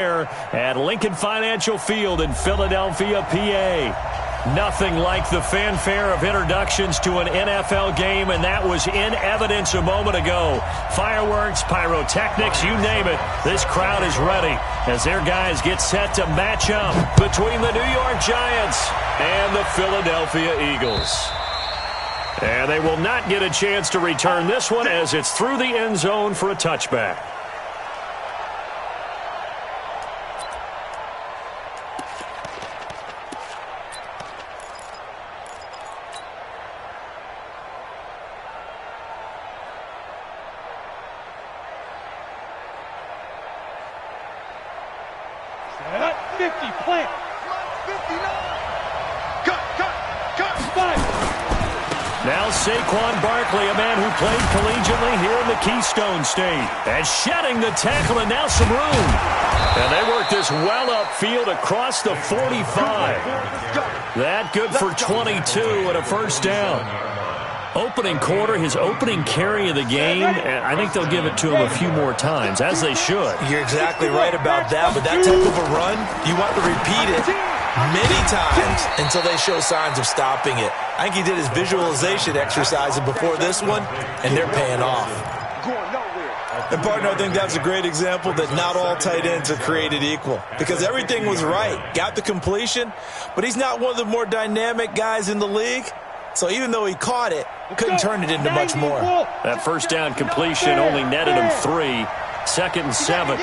at Lincoln Financial Field in Philadelphia, PA. Nothing like the fanfare of introductions to an NFL game, and that was in evidence a moment ago. Fireworks, pyrotechnics, you name it. This crowd is ready as their guys get set to match up between the New York Giants and the Philadelphia Eagles. And they will not get a chance to return this one as it's through the end zone for a touchback. Now Saquon Barkley, a man who played collegiately here in the Keystone State. And shedding the tackle, and now some room. And they work this well upfield across the 45. That good for 22 and a first down. Opening quarter, his opening carry of the game, and I think they'll give it to him a few more times, as they should. You're exactly right about that, but that type of a run, you want to repeat it many times until they show signs of stopping it. I think he did his visualization exercises before this one, and they're paying off. And, partner, I think that's a great example that not all tight ends are created equal, because everything was right. Got the completion, but he's not one of the more dynamic guys in the league. So even though he caught it, couldn't turn it into much more. That first down completion only netted him 3. 2nd and 7.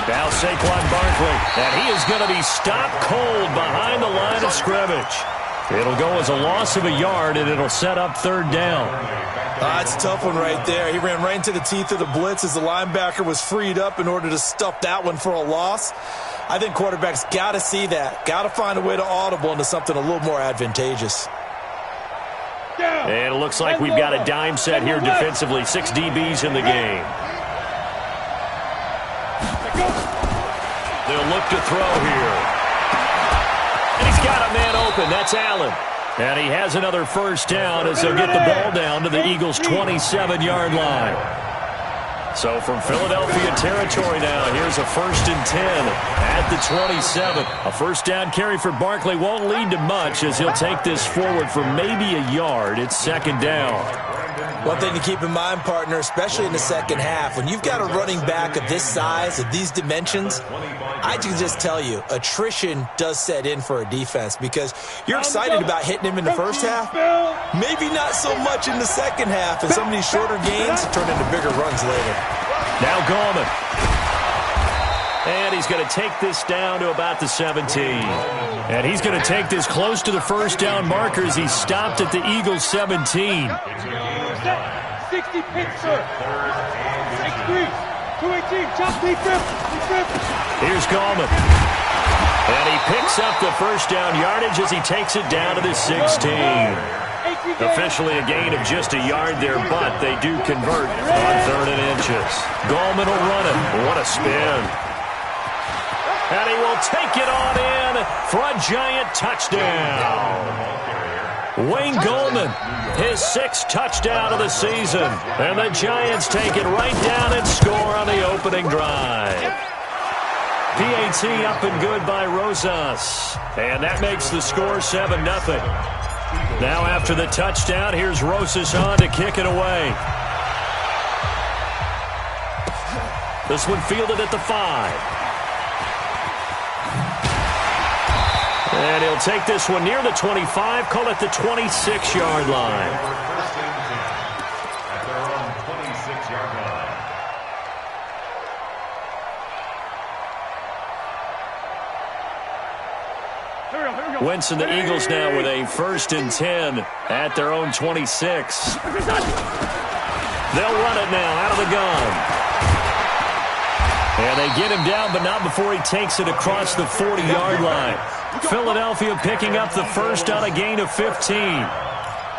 Now Saquon Barkley, and he is going to be stopped cold behind the line of scrimmage. It'll go as a loss of a yard, and it'll set up 3rd down. That's a tough one right there. He ran right into the teeth of the blitz as the linebacker was freed up in order to stuff that one for a loss. I think quarterbacks got to see that. Got to find a way to audible into something a little more advantageous. And it looks like we've got a dime set here defensively. 6 DBs in the game. They'll look to throw here. And he's got a man open. That's Allen. And he has another first down as they'll get the ball down to the Eagles' 27-yard line. So from Philadelphia territory now, here's a 1st and 10 at the 27. A first down carry for Barkley won't lead to much as he'll take this forward for maybe a yard. It's 2nd down. One thing to keep in mind, partner, especially in the second half, when you've got a running back of this size, of these dimensions, I can just tell you, attrition does set in for a defense because you're excited about hitting him in the first half, maybe not so much in the second half, and some of these shorter gains turn into bigger runs later. Now Gallman. And he's going to take this down to about the 17. And he's going to take this close to the first down markers. He stopped at the Eagles' 17. 60 picture. 6-3. 218. Chop defense. Here's Gallman. And he picks up the first down yardage as he takes it down to the 16. Officially a gain of just a yard there, but they do convert on 3rd and inches. Gallman will run it. What a spin. And he will take it on in for a Giant touchdown. Wayne Gallman, his 6th touchdown of the season. And the Giants take it right down and score on the opening drive. PAT up and good by Rosas. And that makes the score 7-0. Now after the touchdown, here's Rosas on to kick it away. This one fielded at the 5. And he'll take this one near the 25, call it the 26-yard line. Wentz and the Eagles now with a 1st and 10 at their own 26. They'll run it now out of the gun. And they get him down, but not before he takes it across the 40-yard line. Philadelphia picking up the first on a gain of 15.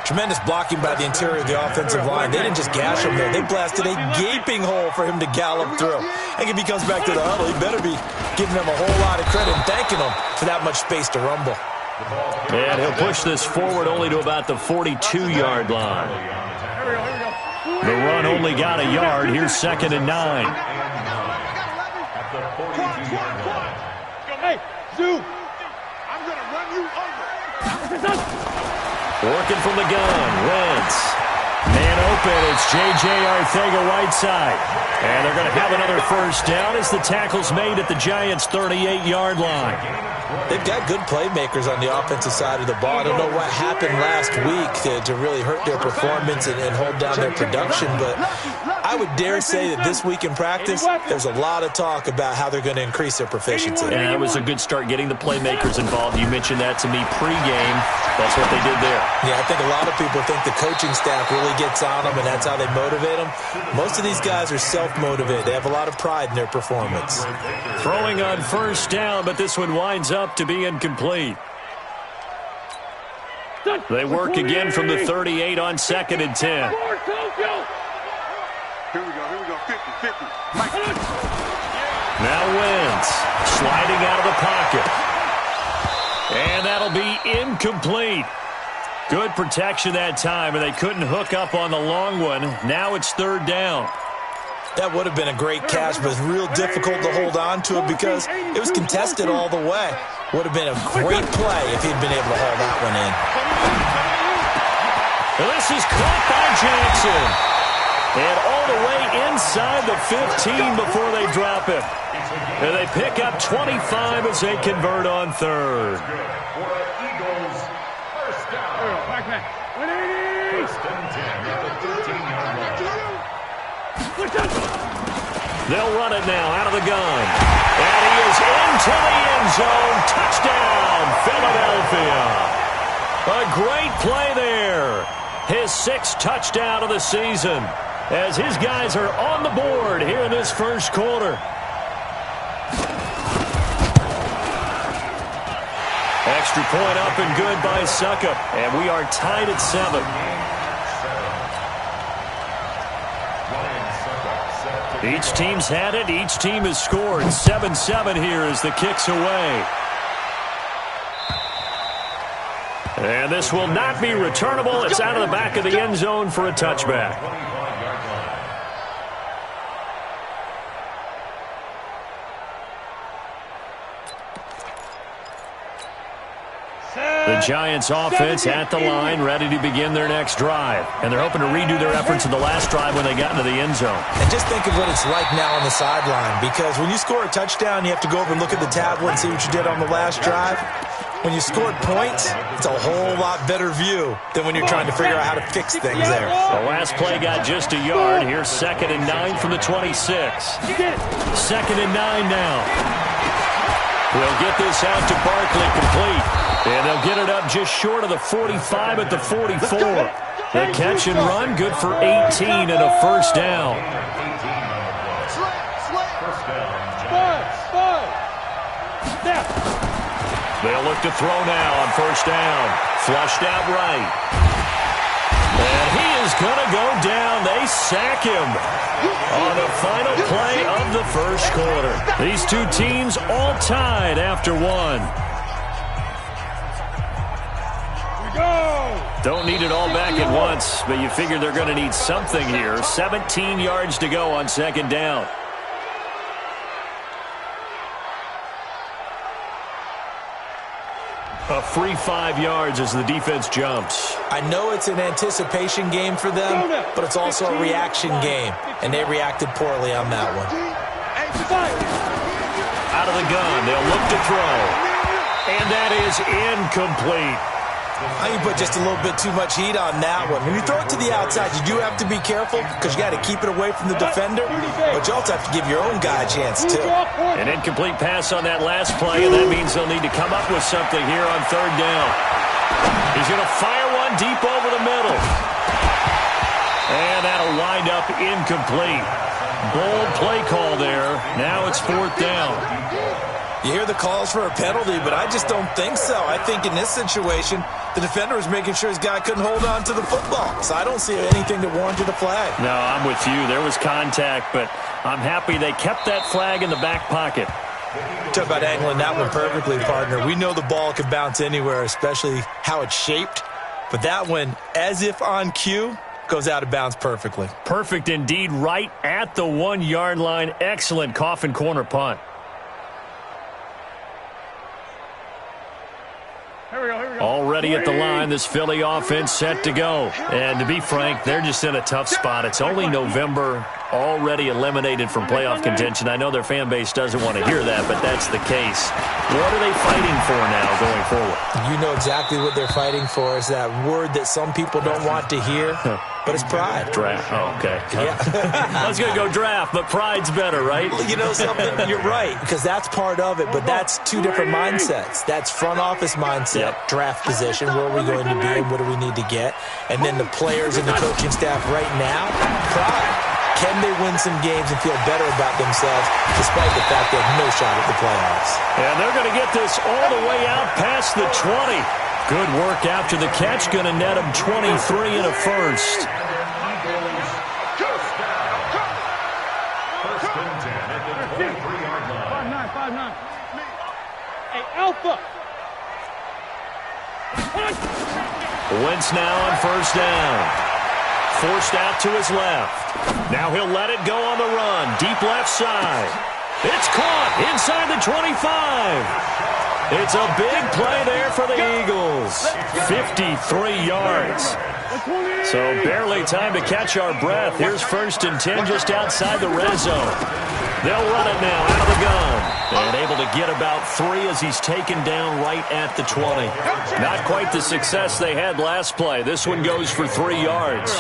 Tremendous blocking by the interior of the offensive line. They didn't just gash him there. They blasted a gaping hole for him to gallop through. I think if he comes back to the huddle, he better be giving them a whole lot of credit and thanking them for that much space to rumble. And he'll push this forward only to about the 42-yard line. Here we go. The run only got a yard. Here's 2nd and 9. Hey, Zoo! I'm going to run you over. Working from the gun. Wentz. Man open. It's J.J. Arcega-Whiteside. And they're going to have another first down as the tackle's made at the Giants' 38-yard line. They've got good playmakers on the offensive side of the ball. I don't know what happened last week to really hurt their performance and hold down their production, but I would dare say that this week in practice, there's a lot of talk about how they're going to increase their proficiency. And that was a good start getting the playmakers involved. You mentioned that to me pregame. That's what they did there. Yeah, I think a lot of people think the coaching staff really gets on them, and that's how they motivate them. Most of these guys are self-motivated. They have a lot of pride in their performance. Throwing on first down, but this one winds up to be incomplete. They work again from the 38 on 2nd and 10. Here we go, 50. Now Wentz sliding out of the pocket. And that'll be incomplete. Good protection that time, and they couldn't hook up on the long one. Now it's 3rd down. That would have been a great catch, but it's real difficult to hold on to it because it was contested all the way. Would have been a great play if he'd been able to haul that one in. And this is caught by Jackson. And all the way inside the 15 before they drop him. And they pick up 25 as they convert on 3rd. They'll run it now out of the gun. And he is into the end zone. Touchdown, Philadelphia. A great play there. His 6th touchdown of the season as his guys are on the board here in this first quarter. Extra point up and good by Succop. And we are tied at 7. Each team's had it. Each team has scored. 7-7 here as the kick's away. And this will not be returnable. It's out of the back of the end zone for a touchback. The Giants offense at the line, ready to begin their next drive. And they're hoping to redo their efforts in the last drive when they got into the end zone. And just think of what it's like now on the sideline, because when you score a touchdown, you have to go over and look at the tablet and see what you did on the last drive. When you scored points, it's a whole lot better view than when you're trying to figure out how to fix things there. The last play got just a yard. Here's 2nd and 9 from the 26. 2nd and 9 now. We'll get this out to Barkley complete. And they'll get it up just short of the 45 at the 44. The catch and run, good for 18 and a first down. They'll look to throw now on first down. Flushed out right. And he is going to go down. They sack him on the final play of the first quarter. These two teams all tied after 1. Don't need it all back at once, but you figure they're going to need something here. 17 yards to go on 2nd down. A free 5 yards as the defense jumps. I know it's an anticipation game for them, but it's also a reaction game, and they reacted poorly on that one. Out of the gun, they'll look to throw. And that is incomplete. I think you put just a little bit too much heat on that one. When you throw it to the outside, you do have to be careful because you got to keep it away from the defender, but you also have to give your own guy a chance, too. An incomplete pass on that last play, and that means they'll need to come up with something here on 3rd down. He's going to fire one deep over the middle. And that'll wind up incomplete. Bold play call there. Now it's 4th down. You hear the calls for a penalty, but I just don't think so. I think in this situation, the defender was making sure his guy couldn't hold on to the football. So I don't see anything that warranted a flag. No, I'm with you. There was contact, but I'm happy they kept that flag in the back pocket. Talk about angling that one perfectly, partner. We know the ball could bounce anywhere, especially how it's shaped. But that one, as if on cue, Goes out of bounds perfectly. Perfect indeed, right at the 1-yard line. Excellent coffin corner punt. Already at the line, this Philly offense set to go. And to be frank, they're just in a tough spot. It's only November, already eliminated from playoff contention. I know their fan base doesn't want to hear that, but that's the case. What are they fighting for now going forward? You know exactly what they're fighting for. Is that word that some people don't want to hear, but it's pride. Draft. Oh, okay. Yeah. I was going to go draft, but pride's better, right? Well, you know something? You're right, because that's part of it, but that's two different mindsets. That's front office mindset, draft position, where are we going to be and what do we need to get? And then the players and the coaching staff right now, pride. Can they win some games and feel better about themselves despite the fact they have no shot at the playoffs? And they're going to get this all the way out past the 20. Good work after the catch. Going to net them 23 and a first. Hey, Alpha. Wentz now on first down. Forced out to his left. Now he'll let it go on the run. Deep left side. It's caught inside the 25. It's a big play there for the Eagles. 53 yards. So barely time to catch our breath. Here's 1st and 10 just outside the red zone. They'll run it now out of the gun. And able to get about 3 as he's taken down right at the 20. Not quite the success they had last play. This one goes for 3 yards.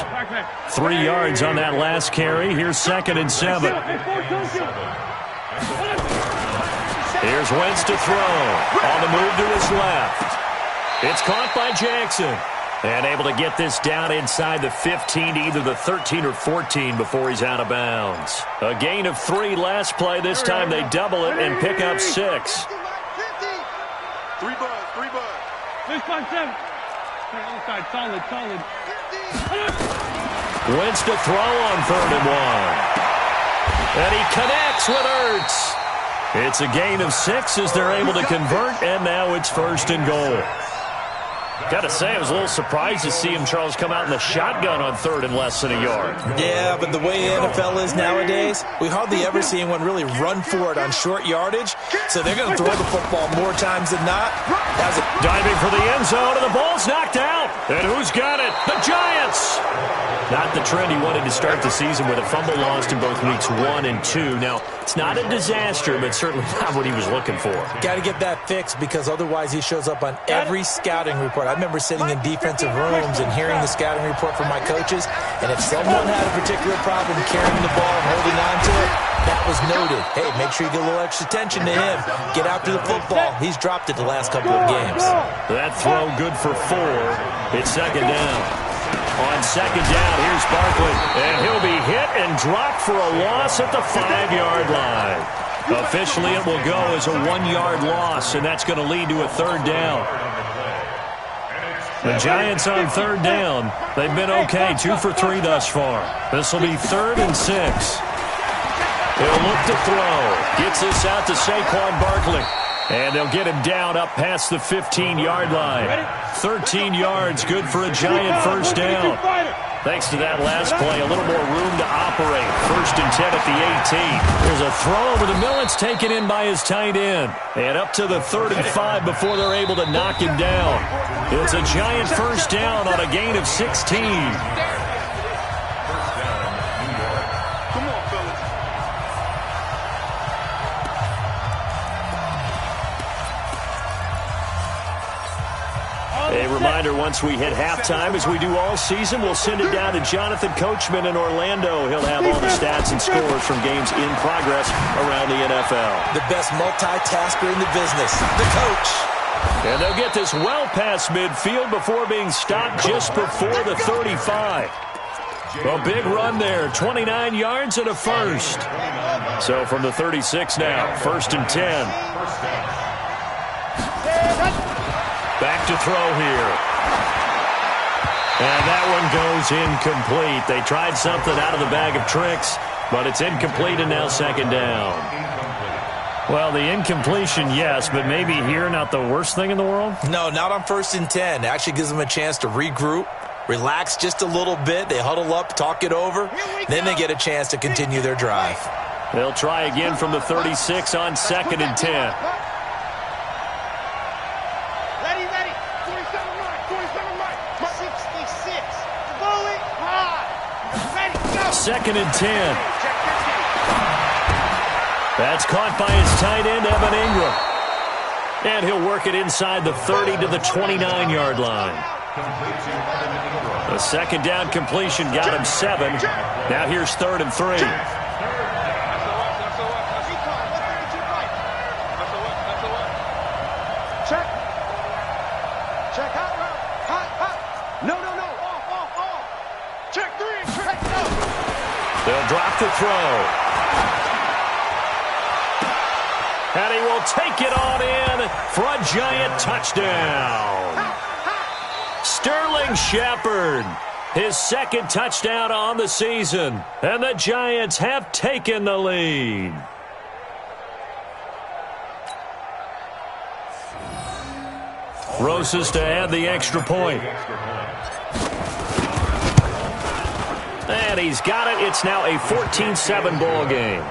3 yards on that last carry. Here's 2nd and 7. Here's Wentz to throw. On the move to his left. It's caught by Jackson. And able to get this down inside the 15 to either the 13 or 14 before he's out of bounds. A gain of 3 last play. This time they double it and pick up 6. 3 buds, 3 buds. 6-5-7. Outside, solid. Wentz to throw on 3rd and 1. And he connects with Ertz. It's a gain of 6 as they're able to convert, and now it's 1st and goal. Got to say, I was a little surprised to see him, Charles, come out in the shotgun on 3rd and less than a yard. Yeah, but the way the NFL is nowadays, we hardly ever see anyone really run for it on short yardage. So they're going to throw the football more times than not. Diving for the end zone, and the ball's knocked out. And who's got it? The Giants! Not the trend he wanted to start the season with. A fumble lost in both weeks 1 and 2. Now, it's not a disaster, but certainly not what he was looking for. Got to get that fixed because otherwise he shows up on every scouting report. I remember sitting in defensive rooms and hearing the scouting report from my coaches, and if someone had a particular problem carrying the ball and holding on to it, that was noted. Hey, make sure you get a little extra attention to him. Get after the football. He's dropped it the last couple of games. That throw good for 4. It's 2nd down. On 2nd down, here's Barkley. And he'll be hit and dropped for a loss at the 5-yard line. Officially, it will go as a 1-yard loss, and that's going to lead to a 3rd down. The Giants on 3rd down. They've been okay, 2 for 3 thus far. This will be 3rd and 6. He'll look to throw. Gets this out to Saquon Barkley. And they'll get him down up past the 15-yard line. 13 yards, good for a Giant 1st down. Thanks to that last play, a little more room to operate. 1st and 10 at the 18. There's a throw over the middle. It's taken in by his tight end. And up to the 3rd and 5 before they're able to knock him down. It's a Giant 1st down on a gain of 16. A reminder, once we hit halftime, as we do all season, we'll send it down to Jonathan Coachman in Orlando. He'll have all the stats and scores from games in progress around the NFL. The best multitasker in the business, the coach. And they'll get this well past midfield before being stopped just before the 35. A big run there, 29 yards and a first. So from the 36 now, 1st and 10. Back to throw here. And that one goes incomplete. They tried something out of the bag of tricks, but it's incomplete and now 2nd down. Well, the incompletion, yes, but maybe here not the worst thing in the world? No, not on 1st and 10. Actually gives them a chance to regroup, relax just a little bit. They huddle up, talk it over. Then they get a chance to continue their drive. They'll try again from the 36 on 2nd and 10. Ready. 27 right. 66. Blow it hard. Ready, go. 2nd and 10. That's caught by his tight end, Evan Ingram. And he'll work it inside the 30 to the 29-yard line. The second down completion got him 7. Now here's 3rd and 3. Check hot route. Hot. No. Off. Check 3. Check no. They'll drop the throw. And he will take it on in for a Giant touchdown. Sterling Shepard, his second touchdown on the season. And the Giants have taken the lead. Rosas to add the extra point. And he's got it. It's now a 14-7 ball game.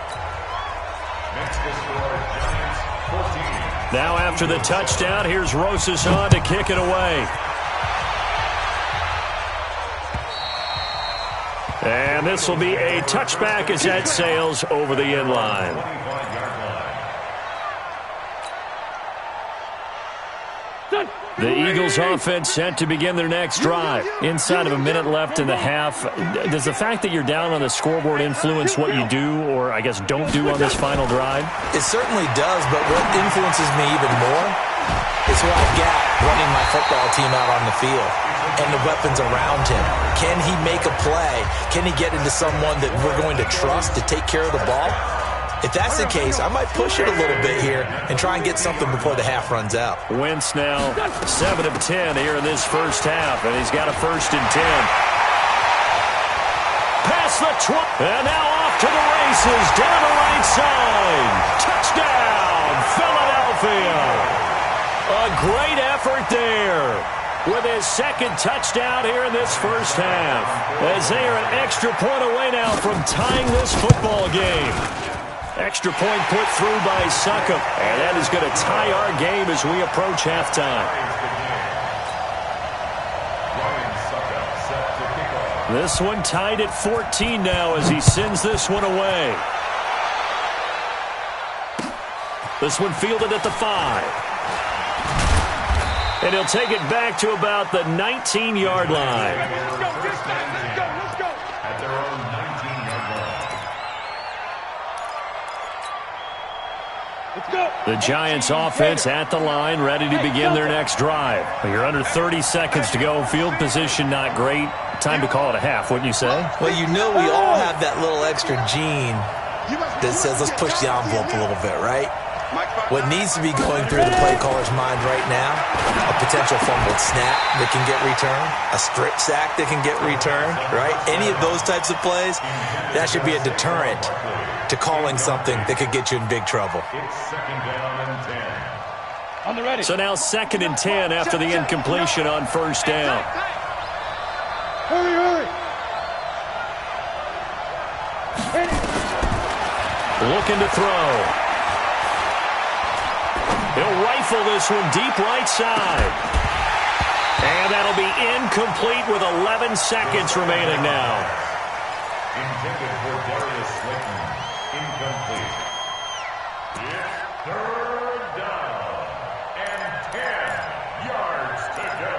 Now after the touchdown, here's Rosas on to kick it away. And this will be a touchback as that sails over the end line. The Eagles offense set to begin their next drive. Inside of a minute left in the half. Does the fact that you're down on the scoreboard influence what you do, or I guess don't do on this final drive? It certainly does, but what influences me even more is who I've got running my football team out on the field and the weapons around him. Can he make a play? Can he get into someone that we're going to trust to take care of the ball? If that's the case, I might push it a little bit here and try and get something before the half runs out. Wentz now 7 of 10 here in this first half, and he's got a 1st and 10. Past the 20, and now off to the races, down the right side. Touchdown, Philadelphia. A great effort there with his second touchdown here in this first half, as they are an extra point away now from tying this football game. Extra point put through by Succop, and that is going to tie our game as we approach halftime. This one tied at 14 now as he sends this one away. This one fielded at the 5. And he'll take it back to about the 19-yard line. Let's go. At their own 19-yard line. Let's go. The Giants offense at the line, ready to begin their next drive. You're under 30 seconds to go. Field position not great. Time to call it a half, wouldn't you say? Well, you know we all have that little extra gene that says let's push the envelope a little bit, right? What needs to be going through the play caller's mind right now, a potential fumbled snap that can get returned, a strip sack that can get returned, right? Any of those types of plays, that should be a deterrent to calling something that could get you in big trouble. It's 2nd down and 10. On the ready. So now 2nd and 10 after the incompletion on 1st down. Hurry. Looking to throw. He'll rifle this one deep right side. And that'll be incomplete with 11 seconds remaining now. Intended for Darius Slayton. Incomplete. It's 3rd down and 10 yards to go.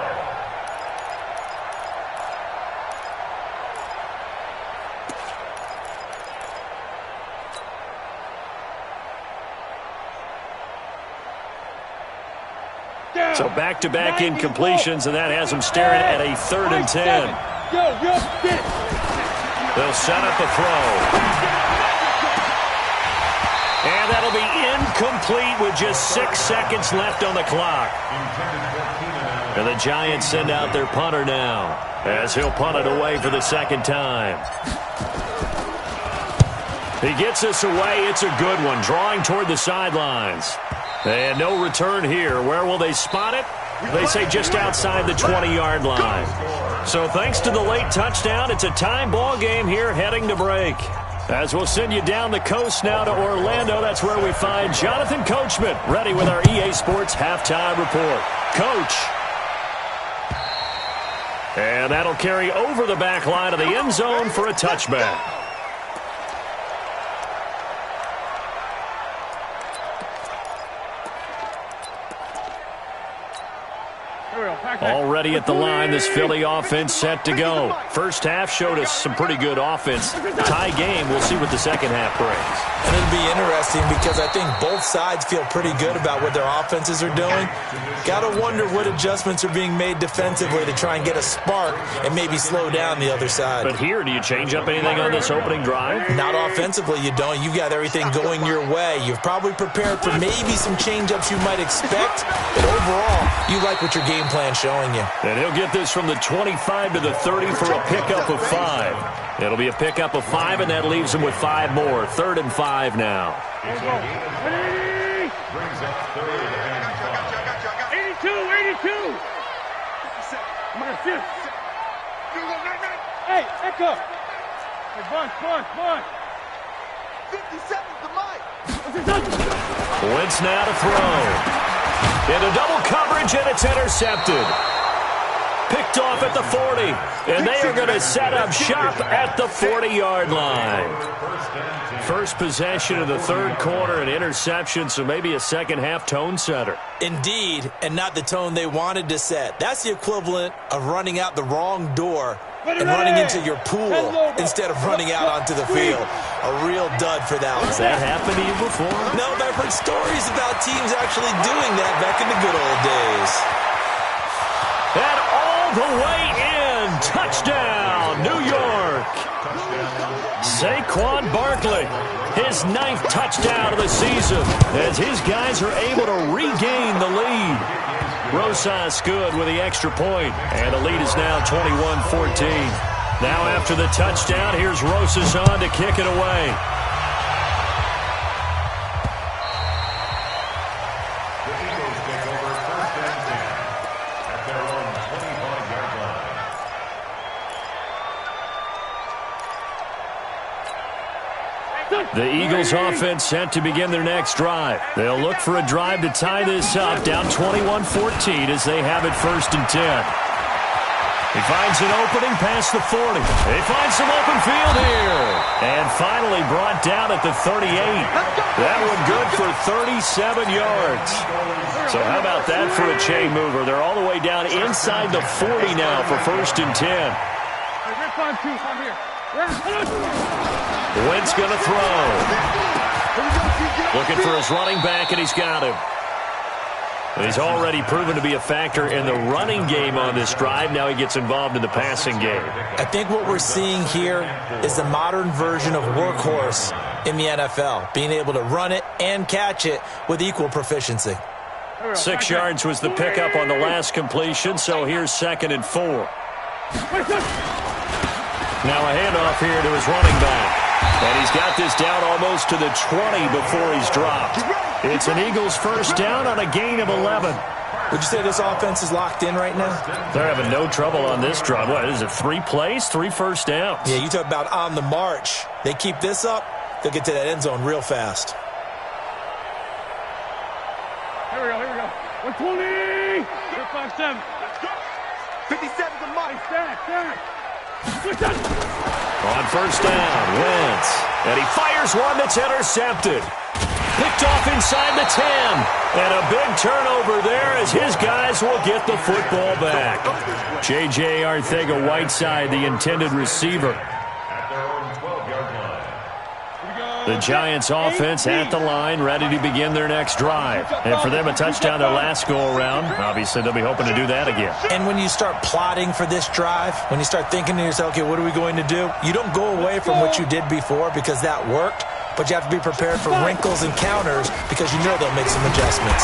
So back-to-back incompletions, and that has them staring at a 3rd and 10. They'll set up a throw. And that'll be incomplete with just 6 seconds left on the clock. And the Giants send out their punter now, as he'll punt it away for the 2nd time. He gets this away. It's a good one, drawing toward the sidelines. And no return here. Where will they spot it? They say just outside the 20-yard line. So thanks to the late touchdown, it's a time ball game here heading to break. As we'll send you down the coast now to Orlando, that's where we find Jonathan Coachman ready with our EA Sports Halftime Report. Coach. And that'll carry over the back line of the end zone for a touchback. Already at the line, this Philly offense set to go. First half showed us some pretty good offense. Tie game, we'll see what the second half brings. And it'll be interesting because I think both sides feel pretty good about what their offenses are doing. Got to wonder what adjustments are being made defensively to try and get a spark and maybe slow down the other side. But here, do you change up anything on this opening drive? Not offensively, you don't. You've got everything going your way. You've probably prepared for maybe some change-ups you might expect, but overall, you like what your game plan showing you. And he'll get this from the 25 to the 30 for a pickup of 5. It'll be a pickup of 5, and that leaves him with 5 more. 3rd and 5 now. Brings up 3rd and 5. 82. Come on, sit. Hey, Echo. Hey, Bunch. 57's the mic. Wentz now to throw. Into double coverage, and it's intercepted. Picked off at the 40, and they are going to set up shop at the 40-yard line. First possession of the third quarter, an interception, so maybe a second-half tone setter. Indeed, and not the tone they wanted to set. That's the equivalent of running out the wrong door and running into your pool instead of running out onto the field. A real dud for that one. Has that happened to you before? No, but I've heard stories about teams actually doing that back in the good old days. And all the way in. Touchdown, New York. Saquon Barkley, his 9th touchdown of the season as his guys are able to regain the lead. Rosas good with the extra point, and the lead is now 21-14. Now after the touchdown, here's Rosas on to kick it away. The Eagles take over 1st and 10 at their own 25-yard line. The Eagles offense set to begin their next drive. They'll look for a drive to tie this up, down 21-14 as they have it 1st and 10. He finds an opening past the 40. They find some open field here. And finally brought down at the 38. That one good for 37 yards. So how about that for a chain mover? They're all the way down inside the 40 now for 1st and 10. Wentz going to throw. Looking for his running back, and he's got him. He's already proven to be a factor in the running game on this drive. Now he gets involved in the passing game. I think what we're seeing here is the modern version of workhorse in the NFL, being able to run it and catch it with equal proficiency. 6 yards was the pickup on the last completion, so here's 2nd and 4. Now a handoff here to his running back. And he's got this down almost to the 20 before he's dropped. It's an Eagles first down on a gain of 11. Would you say this offense is locked in right now? They're having no trouble on this drive. What is it, 3 plays, 3 first downs? Yeah, you talk about on the march. They keep this up, they'll get to that end zone real fast. Here we go. 120. 5-7. 57's the mic. Stack. On first down, Wentz. And he fires one that's intercepted. Picked off inside the 10. And a big turnover there as his guys will get the football back. J.J. Arcega-Whiteside, the intended receiver. At their own 12-yard line. The Giants offense at the line, ready to begin their next drive. And for them, a touchdown their last go-around. Obviously, they'll be hoping to do that again. And when you start plotting for this drive, when you start thinking to yourself, okay, what are we going to do? You don't go away from what you did before because that worked, but you have to be prepared for wrinkles and counters because you know they'll make some adjustments.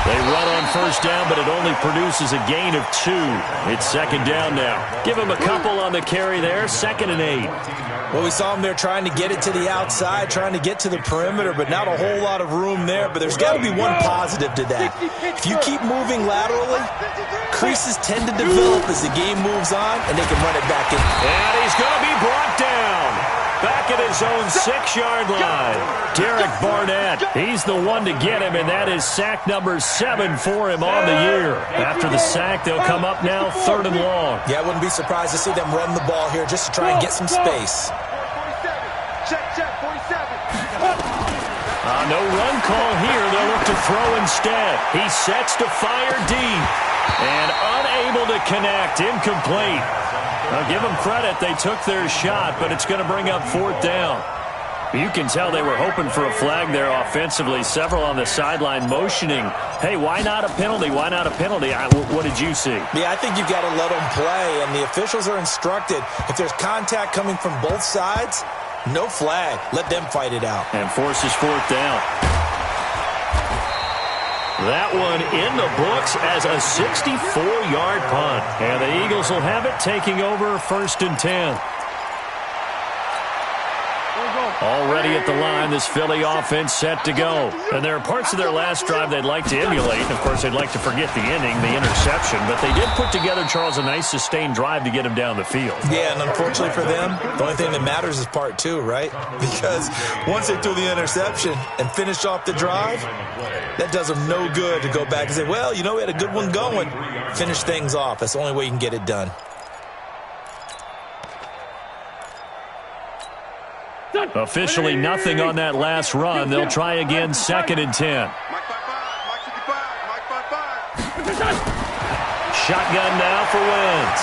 They run on first down, but it only produces a gain of 2. It's second down now. Give him a couple on the carry there, 2nd and 8. Well, we saw him there trying to get it to the outside, trying to get to the perimeter, but not a whole lot of room there. But there's got to be one positive to that. If you keep moving laterally, creases tend to develop as the game moves on, and they can run it back in. And he's going to be brought down. Back at his own 6-yard line. Derek Barnett, he's the one to get him, and that is sack number 7 for him on the year. After the sack, they'll come up now 3rd and long. Yeah, I wouldn't be surprised to see them run the ball here just to try and get some space. Check, 47. No run call here. They'll look to throw instead. He sets to fire deep. And unable to connect. Incomplete. Now, give them credit. They took their shot, but it's going to bring up 4th down. You can tell they were hoping for a flag there offensively. Several on the sideline motioning, hey, why not a penalty? Why not a penalty? What did you see? Yeah, I think you've got to let them play, and the officials are instructed. If there's contact coming from both sides, no flag. Let them fight it out. And forces 4th down. That one in the books as a 64-yard punt. And the Eagles will have it, taking over 1st and 10. Already at the line, this Philly offense set to go. And there are parts of their last drive they'd like to emulate. Of course, they'd like to forget the ending, the interception. But they did put together, Charles, a nice sustained drive to get him down the field. Yeah, and unfortunately for them, the only thing that matters is part 2, right? Because once they threw the interception and finished off the drive, that does them no good to go back and say, well, you know, we had a good one going. Finish things off. That's the only way you can get it done. Officially nothing on that last run. They'll try again, 2nd and 10. Mike 55. Shotgun now for Wentz.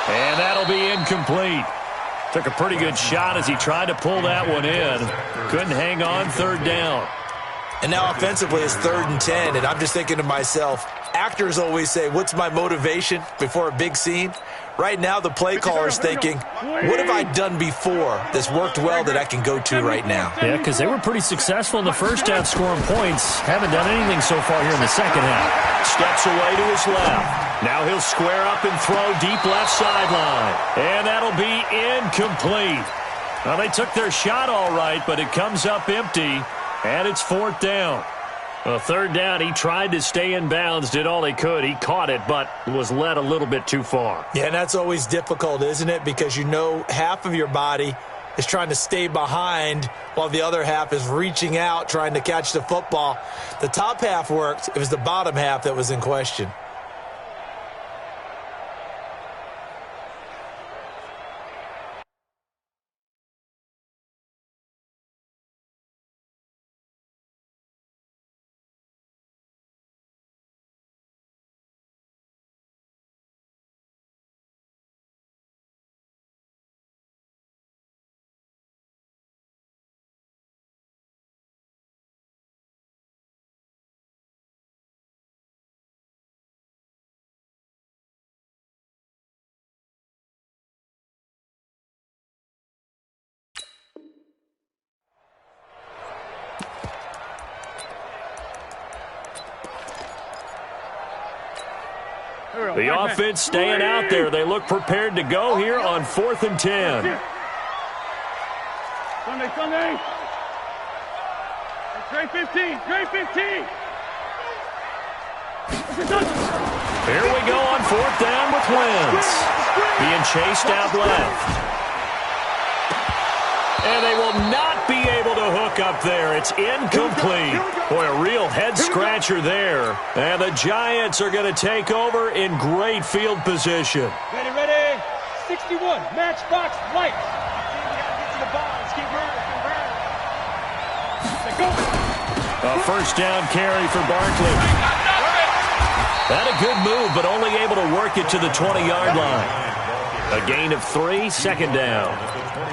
And that'll be incomplete. Took a pretty good shot as he tried to pull that one in. Couldn't hang on, 3rd down. And now offensively it's 3rd and 10, and I'm just thinking to myself, actors always say, what's my motivation before a big scene? Right now the play caller is thinking, what have I done before that's worked well that I can go to right now? Yeah, because they were pretty successful in the first half scoring points. Haven't done anything so far here in the second half. Steps away to his left. Now he'll square up and throw deep left sideline. And that'll be incomplete. Well, they took their shot all right, but it comes up empty. And it's 4th down. Well, 3rd down, he tried to stay in bounds, did all he could. He caught it, but was led a little bit too far. Yeah, and that's always difficult, isn't it? Because you know half of your body is trying to stay behind while the other half is reaching out, trying to catch the football. The top half worked. It was the bottom half that was in question. The offense staying out there. They look prepared to go here on 4th and 10. Sunday. Grade 15. Here we go on 4th down with Wentz. Being chased out left. And they will not be able to hook up there. It's incomplete. Boy, a real head-scratcher there. And the Giants are going to take over in great field position. Ready. 61. Matchbox light. A first down carry for Barkley. Had a good move, but only able to work it to the 20-yard line. A gain of 3, 2nd down.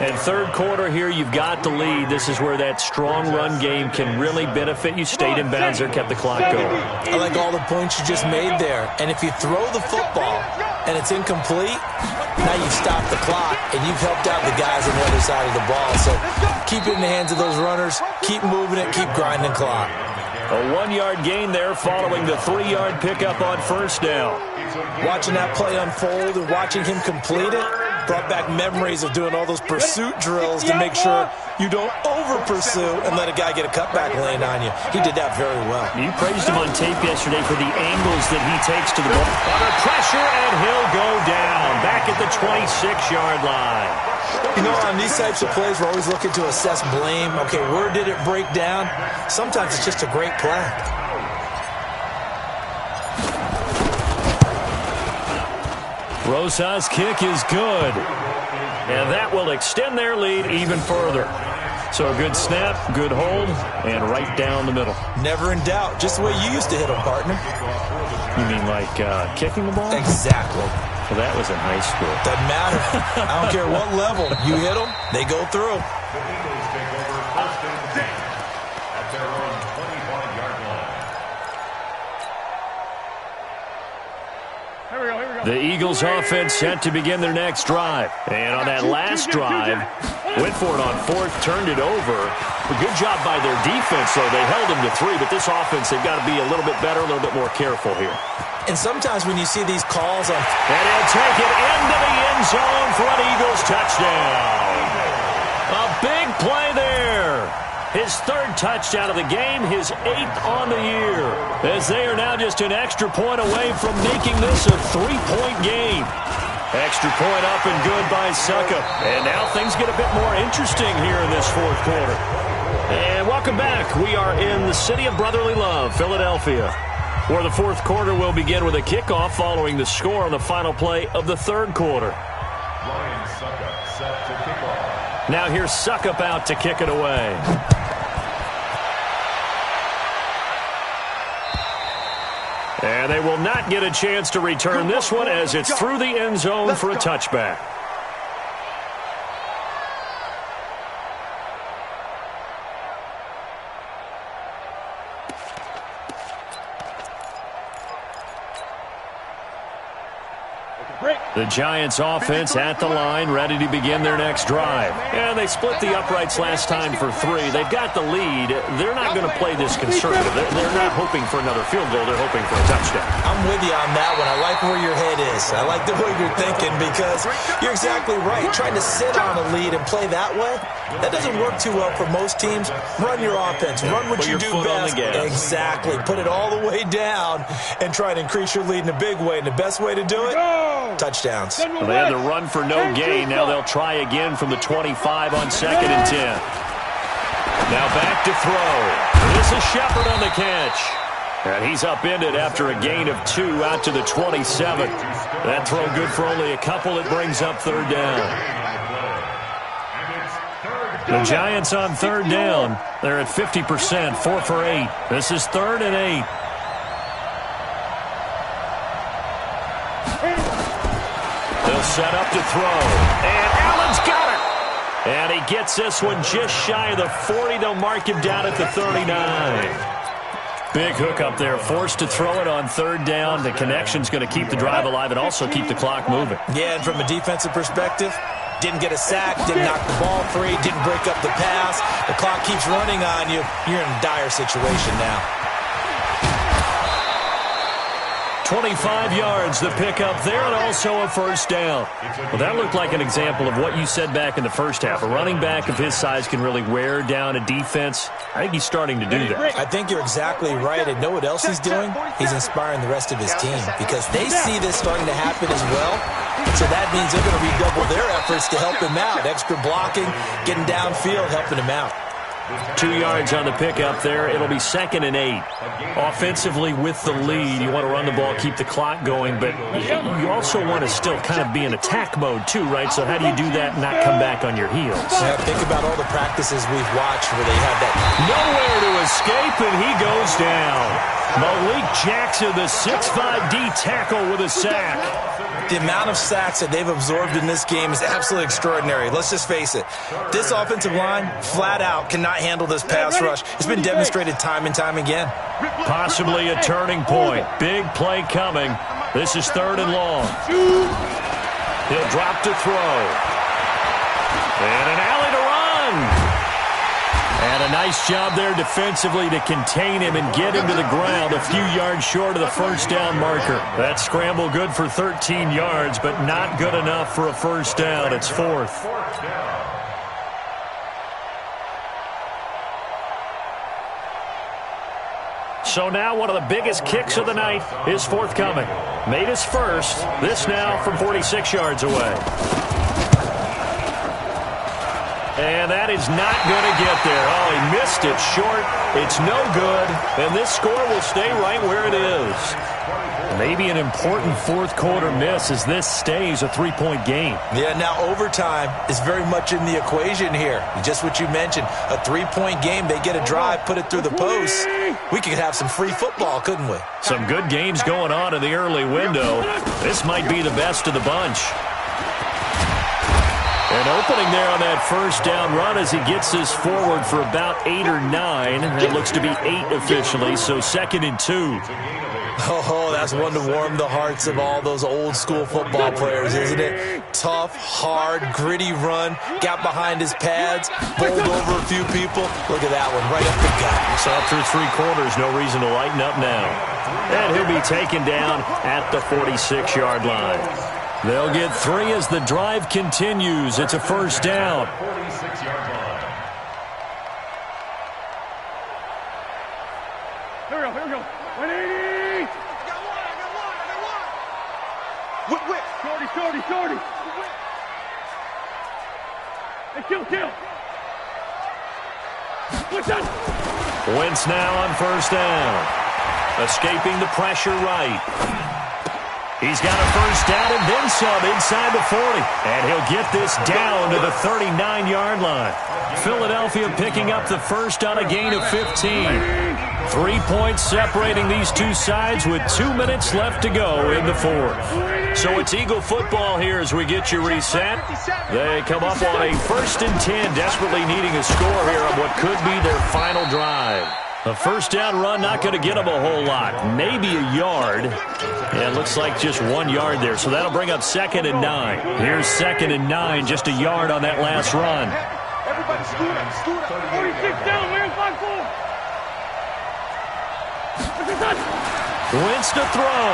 And 3rd quarter here, you've got the lead. This is where that strong run game can really benefit you. Stayed in bounds there, kept the clock going. I like all the points you just made there. And if you throw the football, and it's incomplete, now you've stopped the clock, and you've helped out the guys on the other side of the ball. So keep it in the hands of those runners, keep moving it, keep grinding clock. A 1-yard gain there following the 3-yard pickup on first down. Watching that play unfold and watching him complete it brought back memories of doing all those pursuit drills to make sure you don't over-pursue and let a guy get a cutback lane on you. He did that very well. You praised him on tape yesterday for the angles that he takes to the ball. Under pressure, and he'll go down. Back at the 26-yard line. You know, on these types of plays, we're always looking to assess blame. Okay, where did it break down? Sometimes it's just a great play. Rosas' kick is good. And that will extend their lead even further. So a good snap, good hold, and right down the middle. Never in doubt. Just the way you used to hit them, partner. You mean like kicking the ball? Exactly. Well, that was in high school. Doesn't matter. I don't care what level. You hit them, they go through. The Eagles take over first and 10 at their own 25-yard line. Here we go. The Eagles offense set to begin their next drive. And on that last drive, Whitford on fourth turned it over. A good job by their defense, though. They held them to 3, but this offense, they've got to be a little bit better, a little bit more careful here. And sometimes when you see these calls on... And he'll take it into the end zone for an Eagles touchdown. A big play there. His 3rd touchdown of the game, his 8th on the year. As they are now just an extra point away from making this a 3-point game. Extra point up and good by Succop. And now things get a bit more interesting here in this 4th quarter. And welcome back. We are in the city of brotherly love, Philadelphia, where the 4th quarter will begin with a kickoff following the score on the final play of the 3rd quarter. Ryan Succop set to kick off. Now here's Succop out to kick it away. And they will not get a chance to return this one as it's through the end zone for a touchback. The Giants offense at the line, ready to begin their next drive. And they split the uprights last time for 3. They've got the lead. They're not going to play this conservative. They're not hoping for another field goal. They're hoping for a touchdown. I'm with you on that one. I like where your head is. I like the way you're thinking because you're exactly right. Trying to sit on a lead and play that way, that doesn't work too well for most teams. Run your offense. Run what you do best. Exactly. Put it all the way down and try to increase your lead in a big way. And the best way to do it, touchdowns. Well, they had the run for no gain. Now they'll try again from the 25 on 2nd and 10. Now back to throw. This is Shepard on the catch. And he's upended after a gain of 2 out to the 27. That throw good for only a couple. It brings up 3rd down. The Giants on 3rd down. They're at 50%, 4 for 8. This is 3rd and 8. They'll set up to throw. And Allen's got it. And he gets this one just shy of the 40. They'll mark him down at the 39. Big hook up there. Forced to throw it on 3rd down. The connection's going to keep the drive alive and also keep the clock moving. Yeah, and from a defensive perspective, didn't get a sack, didn't knock the ball free, didn't break up the pass. The clock keeps running on you. You're in a dire situation now. 25 yards, the pickup there, and also a 1st down. Well, that looked like an example of what you said back in the first half. A running back of his size can really wear down a defense. I think he's starting to do that. I think you're exactly right. And know what else he's doing? He's inspiring the rest of his team because they see this starting to happen as well. So that means they're going to redouble their efforts to help him out. Extra blocking, getting downfield, helping him out. 2 yards on the pickup there. It'll be 2nd and 8. Offensively with the lead, you want to run the ball, keep the clock going, but you also want to still kind of be in attack mode too, right? So how do you do that and not come back on your heels? Yeah, think about all the practices we've watched where they have that. Nowhere to escape, and he goes down. Malik Jackson, the 6'5" D tackle with a sack. The amount of sacks that they've absorbed in this game is absolutely extraordinary. Let's just face it. This offensive line, flat out, cannot handle this pass rush. It's been demonstrated time and time again. Possibly a turning point. Big play coming. This is 3rd and long. He'll drop to throw. And an alley to run. And a nice job there defensively to contain him and get him to the ground a few yards short of the first down marker. That scramble good for 13 yards, but not good enough for a first down. It's 4th. So now one of the biggest kicks of the night is forthcoming. Made his first. This now from 46 yards away. And that is not going to get there. Oh, he missed it short. It's no good. And this score will stay right where it is. Maybe an important fourth-quarter miss as this stays a 3-point game. Yeah, now overtime is very much in the equation here. Just what you mentioned, a 3-point game. They get a drive, put it through the post. We could have some free football, couldn't we? Some good games going on in the early window. This might be the best of the bunch. An opening there on that first down run as he gets this forward for about 8 or 9. It looks to be 8 officially, so 2nd and 2. Oh, that's one to warm the hearts of all those old-school football players, isn't it? Tough, hard, gritty run, got behind his pads, bowled over a few people. Look at that one, right up the gut. So after 3 quarters, no reason to lighten up now. And he'll be taken down at the 46-yard line. They'll get 3 as the drive continues. It's a first down. 46-yard line. Here we go. 180. I got one. Whip. Shorty. Hey, kill. What's that? Wentz now on first down. Escaping the pressure right. He's got a first down and then some inside the 40. And he'll get this down to the 39-yard line. Philadelphia picking up the first on a gain of 15. 3 points separating these two sides with 2 minutes left to go in the 4th. So it's Eagle football here as we get you reset. They come up on a 1st and 10, desperately needing a score here on what could be their final drive. A first down run, not going to get them a whole lot. Maybe a yard. Yeah, it looks like just 1 yard there. So that'll bring up 2nd and 9. Here's 2nd and 9, just a yard on that last run. Everybody scoot up. 46 down, man. 5-4. Wentz to throw.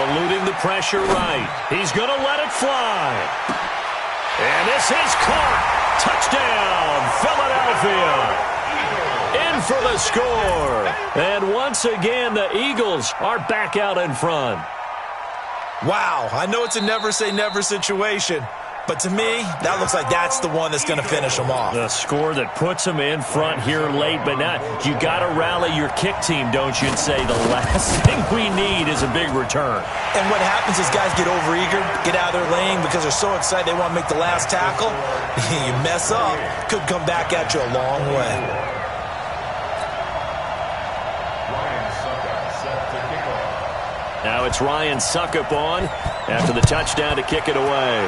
Eluding the pressure right. He's going to let it fly. And this is caught. Touchdown, Philadelphia. In for the score. And once again, the Eagles are back out in front. Wow, I know it's a never-say-never situation, but to me, that looks like that's the one that's going to finish them off. The score that puts them in front here late, but now you got to rally your kick team, don't you, and say the last thing we need is a big return. And what happens is guys get overeager, get out of their lane because they're so excited they want to make the last tackle. You mess up, could come back at you a long way. Now it's Ryan Succop on after the touchdown to kick it away.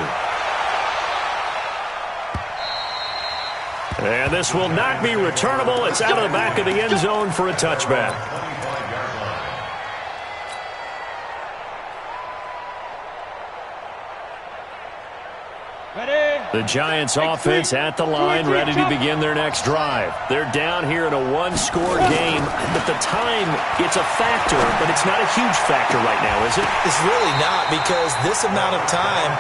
And this will not be returnable. It's out of the back of the end zone for a touchback. The Giants offense at the line, ready to begin their next drive. They're down here in a one-score game, but the time, it's a factor, but it's not a huge factor right now, is it? It's really not, because this amount of time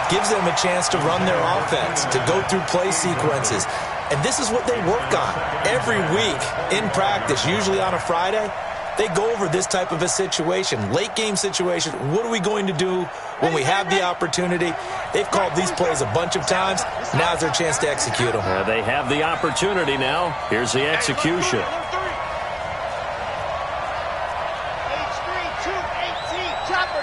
gives them a chance to run their offense, to go through play sequences. And this is what they work on every week in practice, usually on a Friday. They go over this type of a situation, late game situation. What are we going to do when we have the opportunity? They've called these plays a bunch of times. Now's their chance to execute them. They have the opportunity now. Here's the execution. H3, 2, 18, chopper.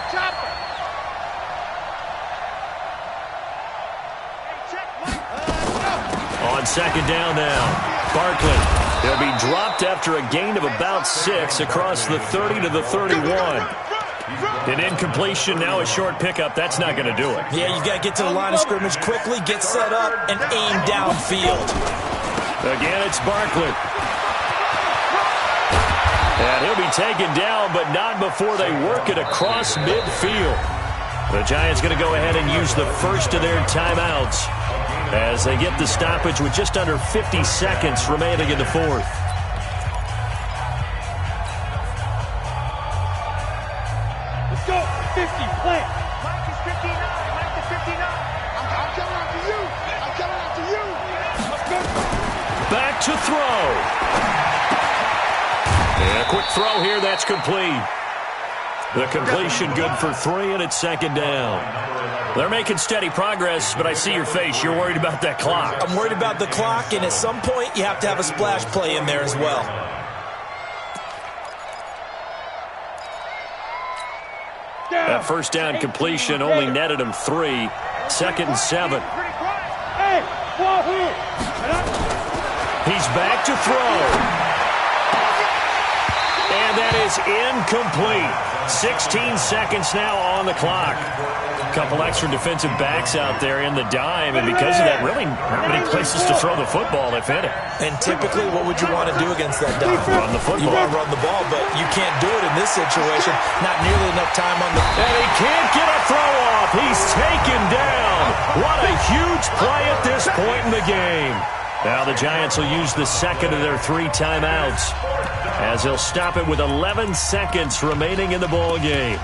On second down now, Barkley. He'll be dropped after a gain of about 6 across the 30 to the 31. An incompletion, now a short pickup. That's not going to do it. Yeah, you got to get to the line of scrimmage quickly, get set up, and aim downfield. Again, it's Barkley. And he'll be taken down, but not before they work it across midfield. The Giants going to go ahead and use the first of their timeouts as they get the stoppage with just under 50 seconds remaining in the fourth. Let's go. 50, play. Mike is 59. Mike is 59. I'm coming after you. I'm coming after you. Let's go. Back to throw. And a quick throw here. That's complete. The completion good for 3, and it's second down. They're making steady progress, but I see your face. You're worried about that clock. I'm worried about the clock, and at some point you have to have a splash play in there as well. That first down completion only netted him 3. Second and 7. Hey, ball here. He's back to throw. And that is incomplete. 16 seconds now on the clock. A couple extra defensive backs out there in the dime, and because of that, really not many places to throw the football if any. And typically, what would you want to do against that dime? Run the football. You want to run the ball, but you can't do it in this situation. Not nearly enough time on the... And he can't get a throw off. He's taken down. What a huge play at this point in the game. Now the Giants will use the second of their 3 timeouts as they'll stop it with 11 seconds remaining in the ball game.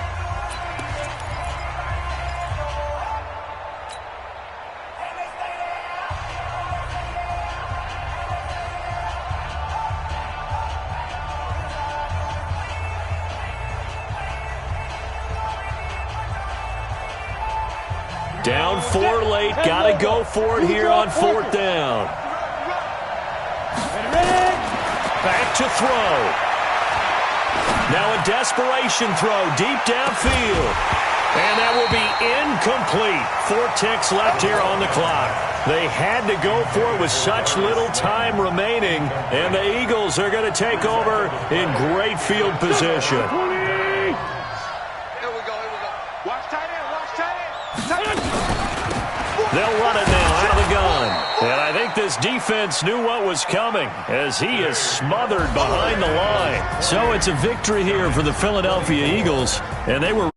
Down 4 late. Got to go for it here on 4th down. Back to throw. Now a desperation throw deep downfield. And that will be incomplete. 4 ticks left here on the clock. They had to go for it with such little time remaining. And the Eagles are going to take over in great field position. Here we go. Here we go. Watch tight end. Watch tight end. Tight end. They'll run it now out of the gun. And I think this defense knew what was coming as he is smothered behind the line. So it's a victory here for the Philadelphia Eagles, and they were